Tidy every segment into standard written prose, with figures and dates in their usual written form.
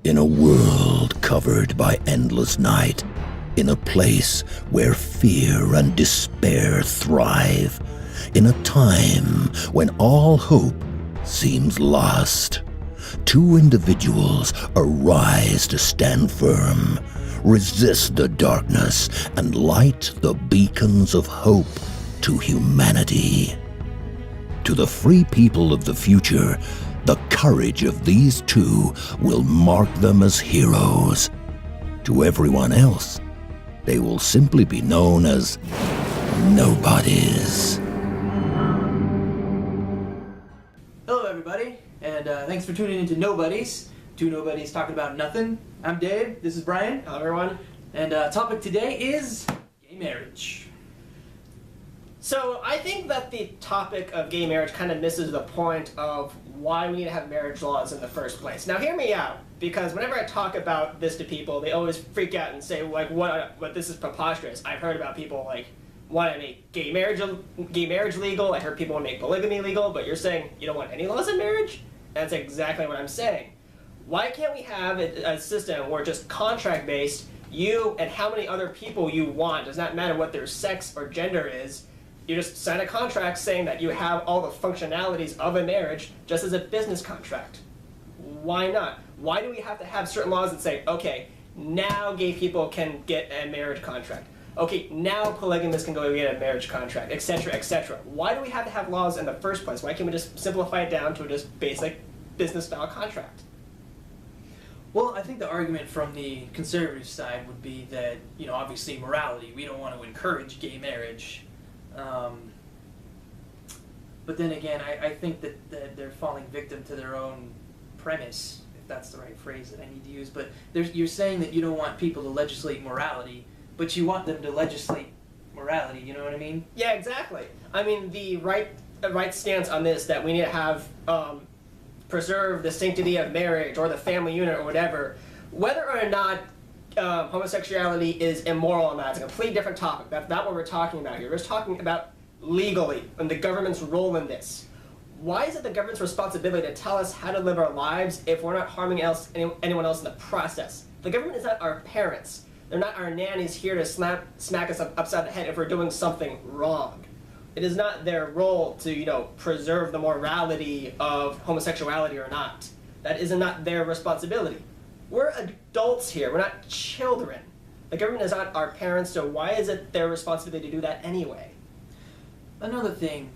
In a world covered by endless night, in a place where fear and despair thrive, in a time when all hope seems lost, two individuals arise to stand firm, resist the darkness, and light the beacons of hope to humanity. To the free people of the future, the courage of these two will mark them as heroes. To everyone else, they will simply be known as Nobodies. Hello everybody, and thanks for tuning into Nobodies. Two Nobodies talking about nothing. I'm Dave, this is Brian. Hello everyone. And topic today is gay marriage. So I think that the topic of gay marriage kind of misses the point of why we need to have marriage laws in the first place. Now hear me out, because whenever I talk about this to people, they always freak out and say like, what this is preposterous. I've heard about people like want to make gay marriage legal. I heard people want to make polygamy legal, but you're saying you don't want any laws in marriage? That's exactly what I'm saying. Why can't we have a system where just contract based, you and how many other people you want, does not matter what their sex or gender is, you just sign a contract saying that you have all the functionalities of a marriage just as a business contract. Why not? Why do we have to have certain laws that say, okay, now gay people can get a marriage contract. Okay, now polygamists can go get a marriage contract, etc., etc. Why do we have to have laws in the first place? Why can't we just simplify it down to a just basic business-style contract? Well, I think the argument from the conservative side would be that, you know, obviously morality. We don't want to encourage gay marriage. But then again, I think that they're falling victim to their own premise, if that's the right phrase that I need to use. But you're saying that you don't want people to legislate morality, but you want them to legislate morality, you know what I mean? Yeah, exactly. I mean, the right stance on this, that we need to have preserve the sanctity of marriage or the family unit or whatever, whether or not homosexuality is immoral or not, it's a completely different topic. That's not what we're talking about here. We're just talking about legally and the government's role in this. Why is it the government's responsibility to tell us how to live our lives if we're not harming anyone else in the process? The government is not our parents. They're not our nannies here to smack us upside the head if we're doing something wrong. It is not their role to, you know, preserve the morality of homosexuality or not. That is not their responsibility. We're adults here, we're not children. The government is not our parents, so why is it their responsibility to do that anyway? Another thing,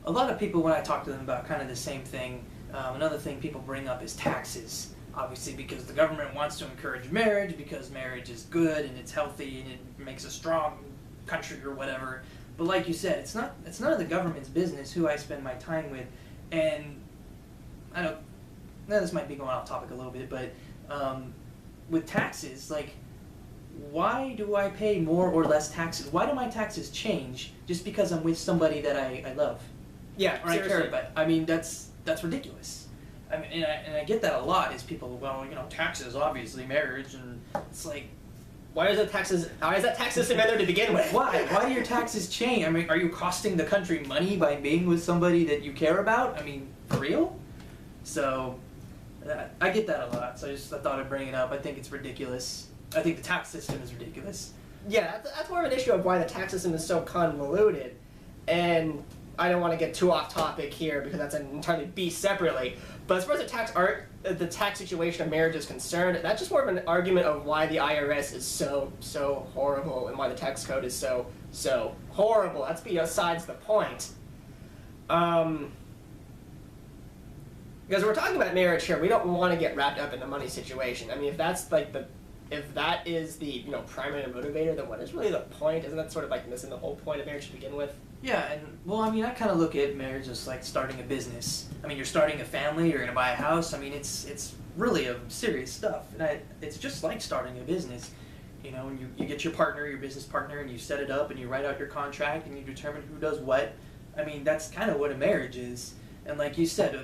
a lot of people, when I talk to them about kind of the same thing, another thing people bring up is taxes. Obviously because the government wants to encourage marriage, because marriage is good and it's healthy and it makes a strong country or whatever. But like you said, it's none of the government's business who I spend my time with. And I don't, now this might be going off topic a little bit, but with taxes, like, why do I pay more or less taxes? Why do my taxes change just because I'm with somebody that I love? Yeah, or seriously. I care about? I mean, that's ridiculous. I mean, and I get that a lot. Is people, well, you know, taxes, obviously, marriage, and it's like, why is that tax system in there to begin with? Why? Why do your taxes change? I mean, are you costing the country money by being with somebody that you care about? I mean, for real? So, I get that a lot. So I thought I'd bring it up. I think it's ridiculous. I think the tax system is ridiculous. Yeah, that's more of an issue of why the tax system is so convoluted. And I don't want to get too off topic here because that's an entirely beast separately. But as far as the tax situation of marriage is concerned, that's just more of an argument of why the IRS is so horrible and why the tax code is so horrible. That's besides the point. Because we're talking about marriage here, we don't want to get wrapped up in the money situation. I mean, if that is the, you know, primary motivator, then what is really the point? Isn't that sort of like missing the whole point of marriage to begin with? Yeah, and well, I mean, I kind of look at marriage as like starting a business. I mean, you're starting a family, you're going to buy a house. I mean, it's really a serious stuff, and it's just like starting a business. You know, and you get your partner, your business partner, and you set it up, and you write out your contract, and you determine who does what. I mean, that's kind of what a marriage is. And like you said,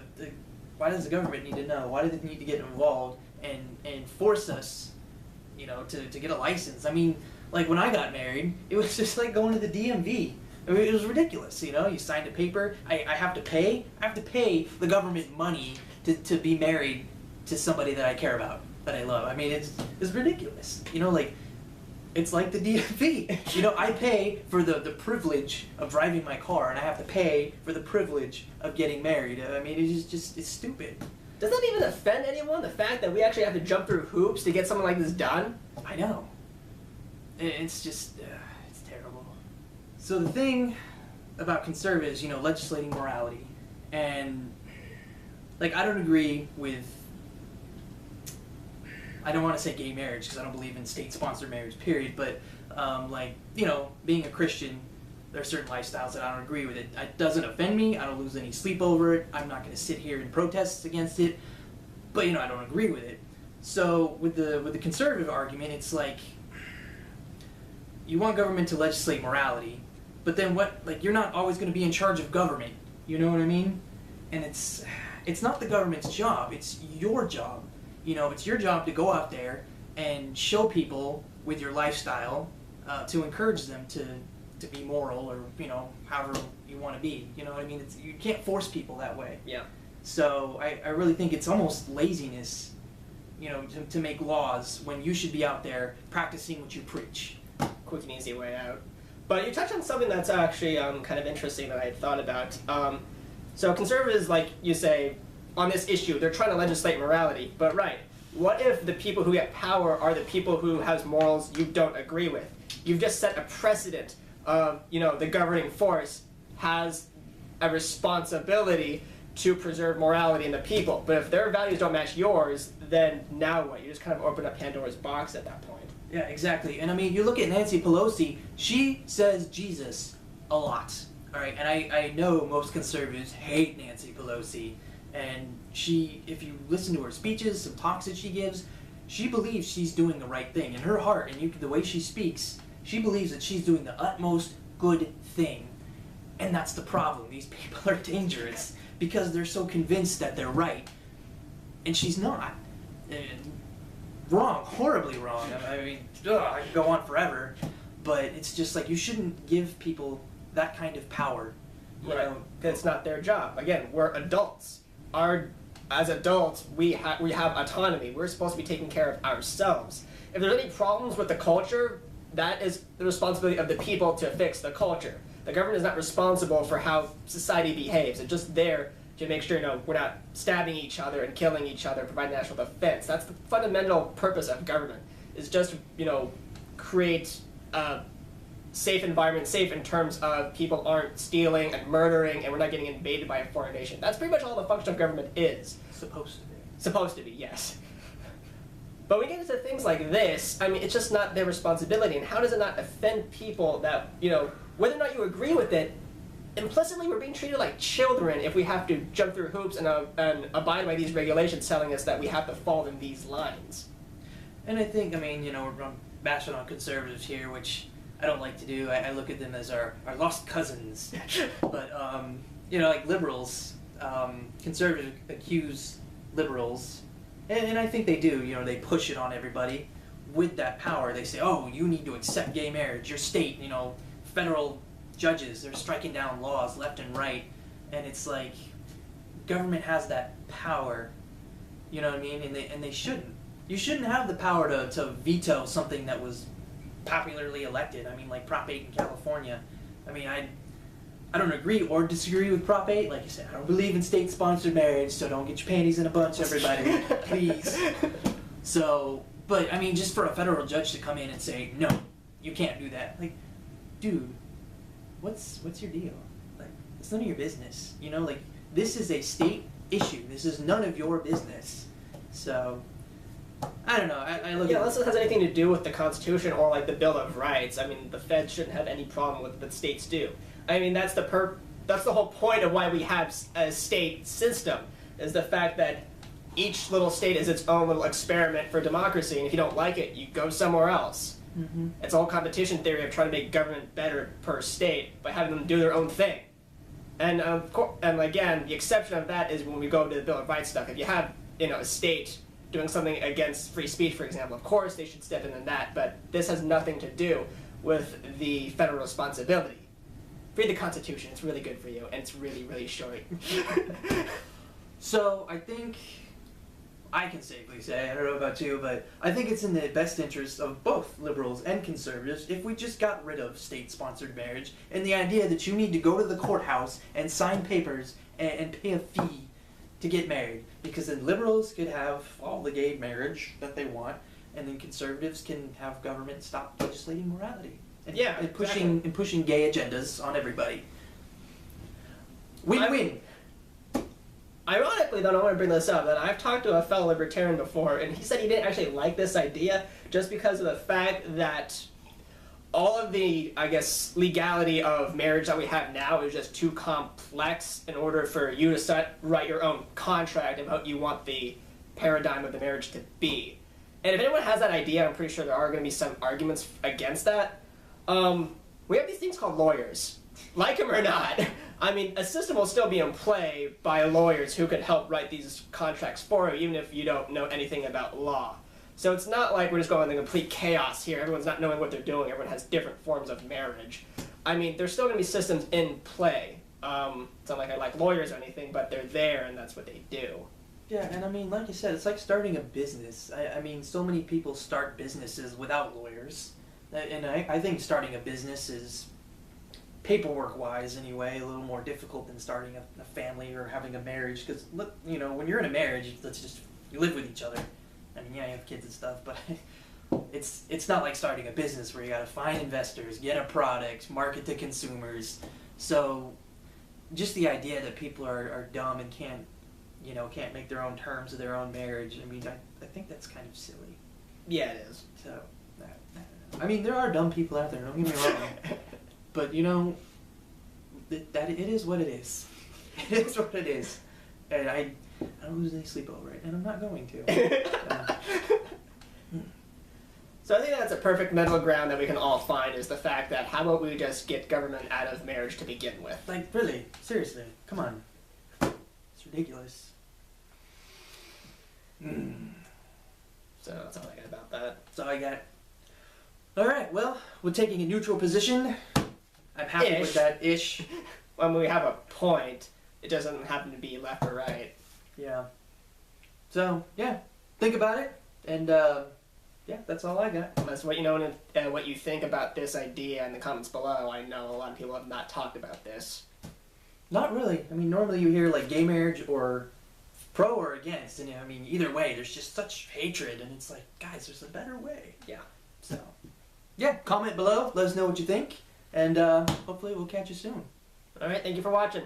why does the government need to know? Why do they need to get involved and force us, you know, to get a license? I mean, like when I got married, it was just like going to the DMV. I mean, it was ridiculous, you know. You signed a paper. I have to pay the government money to be married to somebody that I care about, that I love. I mean, it's ridiculous. You know, like, it's like the DMV. You know, I pay for the privilege of driving my car, and I have to pay for the privilege of getting married. I mean, it's stupid. Does that even offend anyone, the fact that we actually have to jump through hoops to get something like this done? I know. It's just, it's terrible. So the thing about conservatives, you know, legislating morality, and, like, I don't agree with, I don't want to say gay marriage, because I don't believe in state-sponsored marriage, period, but, like, you know, being a Christian, there are certain lifestyles that I don't agree with. It doesn't offend me. I don't lose any sleep over it. I'm not going to sit here and protest against it, but, you know, I don't agree with it. So with the conservative argument, it's like, you want government to legislate morality, but then what, like, you're not always going to be in charge of government, you know what I mean? And it's not the government's job, it's your job. You know, it's your job to go out there and show people with your lifestyle, to encourage them to be moral, or, you know, however you want to be, you know what I mean? You can't force people that way. Yeah. So I really think it's almost laziness, you know, to make laws when you should be out there practicing what you preach. Quick and easy way out. But you touched on something that's actually kind of interesting that I had thought about. So conservatives, like you say, on this issue, they're trying to legislate morality. But right, what if the people who get power are the people who has morals you don't agree with? You've just set a precedent of, you know, the governing force has a responsibility to preserve morality in the people. But if their values don't match yours, then now what? You just kind of open up Pandora's box at that point. Yeah, exactly. And I mean, you look at Nancy Pelosi, she says Jesus a lot, all right? And I know most conservatives hate Nancy Pelosi. And she, if you listen to her speeches, some talks that she gives, she believes she's doing the right thing. In her heart, and the way she speaks, she believes that she's doing the utmost good thing. And that's the problem. These people are dangerous because they're so convinced that they're right. And she's not. And wrong, horribly wrong. I mean, I could go on forever, but it's just like, you shouldn't give people that kind of power. You know? Because it's not their job. Again, we're adults. As adults, we have autonomy. We're supposed to be taking care of ourselves. If there's any problems with the culture, that is the responsibility of the people to fix the culture. The government is not responsible for how society behaves. It's just there to make sure, you know, we're not stabbing each other and killing each other, provide national defense. That's the fundamental purpose of government, is just to, you know, create a safe environment, safe in terms of people aren't stealing and murdering and we're not getting invaded by a foreign nation. That's pretty much all the function of government is. Supposed to be. Supposed to be, yes. But when we get into things like this, I mean, it's just not their responsibility. And how does it not offend people that, you know, whether or not you agree with it, implicitly we're being treated like children if we have to jump through hoops and abide by these regulations telling us that we have to fall in these lines. And I think, I mean, you know, we're bashing on conservatives here, which I don't like to do. I look at them as our lost cousins. But, you know, like liberals, conservatives accuse liberals, and I think they do, you know, they push it on everybody with that power. They say, oh, you need to accept gay marriage. Your state, you know, federal judges, they're striking down laws left and right. And it's like, government has that power, you know what I mean? And they shouldn't. You shouldn't have the power to veto something that was popularly elected. I mean, like Prop 8 in California. I mean, I don't agree or disagree with Prop 8. Like you said, I don't believe in state-sponsored marriage, so don't get your panties in a bunch, everybody. Please. So, but, I mean, just for a federal judge to come in and say, no, you can't do that. Like, dude, what's your deal? Like, it's none of your business. You know, like, this is a state issue. This is none of your business. So, I don't know. I look at unless it has anything to do with the Constitution or like the Bill of Rights. I mean, the Fed shouldn't have any problem with what states do. I mean, that's the whole point of why we have a state system, is the fact that each little state is its own little experiment for democracy, and if you don't like it, you go somewhere else. Mm-hmm. It's all competition theory of trying to make government better per state by having them do their own thing. And and again, the exception of that is when we go to the Bill of Rights stuff. If you have, you know, a state doing something against free speech, for example, of course they should step in that, but this has nothing to do with the federal responsibility. Read the Constitution, it's really good for you, and it's really, really short. So, I think I can safely say, I don't know about you, but I think it's in the best interest of both liberals and conservatives if we just got rid of state-sponsored marriage and the idea that you need to go to the courthouse and sign papers and pay a fee to get married. Because then liberals could have all the gay marriage that they want, and then conservatives can have government stop legislating morality. And pushing gay agendas on everybody. Win-win. Ironically, though, I want to bring this up, that I've talked to a fellow libertarian before, and he said he didn't actually like this idea just because of the fact that all of the, I guess, legality of marriage that we have now is just too complex in order for you to write your own contract of how you want the paradigm of the marriage to be. And if anyone has that idea, I'm pretty sure there are going to be some arguments against that. We have these things called lawyers. Like them or not, I mean, a system will still be in play by lawyers who could help write these contracts for you, even if you don't know anything about law. So it's not like we're just going into complete chaos here. Everyone's not knowing what they're doing. Everyone has different forms of marriage. I mean, there's still going to be systems in play. It's not like I like lawyers or anything, but they're there and that's what they do. Yeah, and I mean, like you said, it's like starting a business. I mean, so many people start businesses without lawyers. And I think starting a business is, paperwork-wise anyway, a little more difficult than starting a family or having a marriage. Because, look, you know, when you're in a marriage, you live with each other. I mean, yeah, you have kids and stuff, but it's not like starting a business where you got to find investors, get a product, market to consumers. So just the idea that people are dumb and can't make their own terms of their own marriage, I mean, I think that's kind of silly. Yeah, it is. So, I mean, there are dumb people out there, don't get me wrong. But, you know, that it is what it is. It is what it is. And I don't lose any sleep over it, and I'm not going to. So I think that's a perfect middle ground that we can all find, is the fact that how about we just get government out of marriage to begin with? Like, really? Seriously? Come on. It's ridiculous. So that's all I got about that. That's all I got. Alright, well, we're taking a neutral position. I'm happy with that, ish. When we have a point, it doesn't happen to be left or right. Yeah. So, yeah, think about it, and yeah, that's all I got. Unless what you know, what you think about this idea in the comments below. I know a lot of people have not talked about this. Not really. I mean, normally you hear like gay marriage or pro or against, and I mean, either way, there's just such hatred, and it's like, guys, there's a better way. Yeah. So, yeah, comment below, let us know what you think, and hopefully we'll catch you soon. All right, thank you for watching.